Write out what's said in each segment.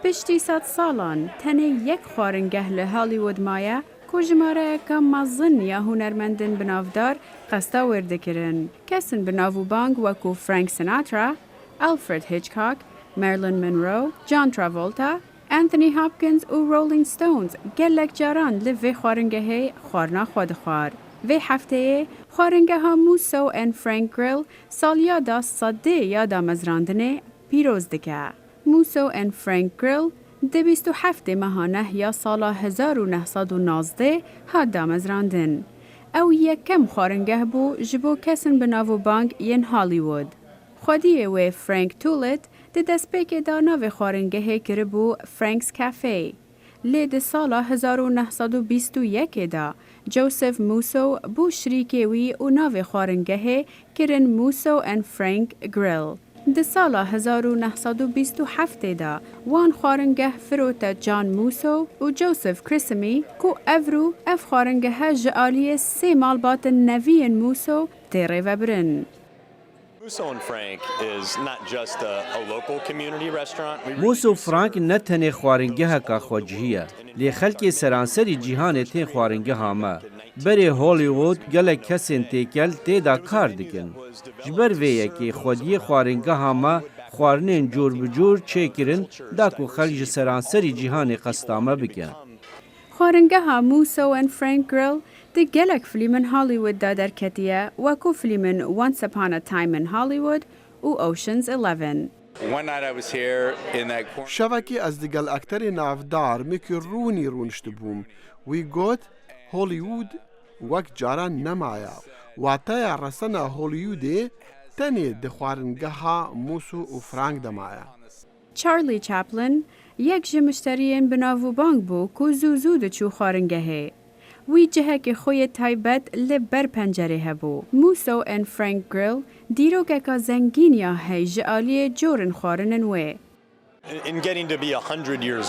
پشتی 100 سالان تنه یک خواردگاه لهالیوود مایه که ژماره که مزن یا هنرمندن بنافدار قصدا وردکرن. کسان بناو بانگ وکو فرانک سیناترا، آلفرد هیچکاک، مارلین منرو، جان تراولتا، أنتوني هوبكنز و رولینگ ستونز گلک جاران لوی خواردگاه خورنا خود خوار. وی هفته خواردگاه موسو و فرانک گریل سال یادا صده یادا مزراندنه پیروز دکه. موسو و فرانک گریل 27 ماهانه یا سال 1919 هاد دامزراندن. او یکم خواردگاه بو جبو کسن بناو بانگ ین هالیوود. خودیه و فرانک تولت ده دست پیک دا ناو خواردگاه کربو فرانکس کافه. لید سال 1921 دا جوزف موسو بو شریکوی و ناو خواردگاه کرن موسو و فرانک گریل. ده سال 1927 دا وان خواردگاه فروتا جان موسو و جوزف کریسمی کو افرو اف خواردگاه جعالی 3 مالبات نوین موسو تیره و برن. موسو فرانک نه تنه خواردگاه کا خوجهیه لی خلک سرانسری جهان ته خواردگاه ما بره هالیوود گله کسین تکل ته دا کار دکن جبر ویه که خودی خواردگاه ما خوارنین جور بجور چیکرن دا کو خلک سرانسری جهان قصدامه بکن. خواردگاه موسو و فرانک گریل ده گلک فیلم هالیوود دا در کتیه وکو فیلم Once Upon a Time in Hollywood و Ocean's 11. شوکی از دیگل اکتر نافدار میکر رونشت بوم وی گوت هالیوود وک جارا نمایا و تایا رسنا هالیوود تنی دخوارنگاه موسو و فرانک دمایا. چارلی چپلن یک جمشترین بناو بانگ بو که زود چو خواردگاهه. وی جهه که خوی تایبت لبر پنجره هبو. موسو و فرانک گریل دیرو که زنگینیا هی جعالی جورن خوارنن وی.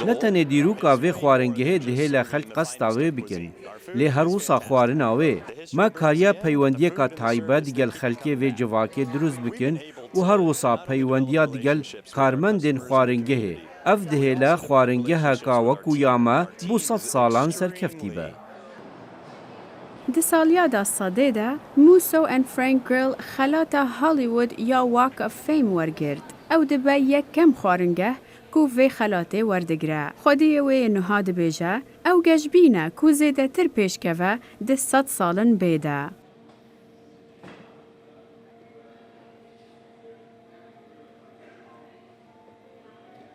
نتنه دیرو که وی خواردگاه ده لخلق قصداوی بکن. لی هر وصا خوارناوی ما کاریا پیوندی که تایبت دیگل خلقی وی جواکی دروز بکن و هر وصا پیوندیا دیگل کارمندین خواردگاه اف ده لا خواردگاه که وکو یاما بو 100 سالان سرکفتی با. ده سالیادا صده ده موسو و فرانک گریل خلاتا هالیوود یا واک اف فیم ورگرد. او ده با یک کم خواردگاه کو وی خلاته وردگره. خودی وی نهاد بیجه او گشبینه کو زیده تر پیش که ده 100 سالن بیده.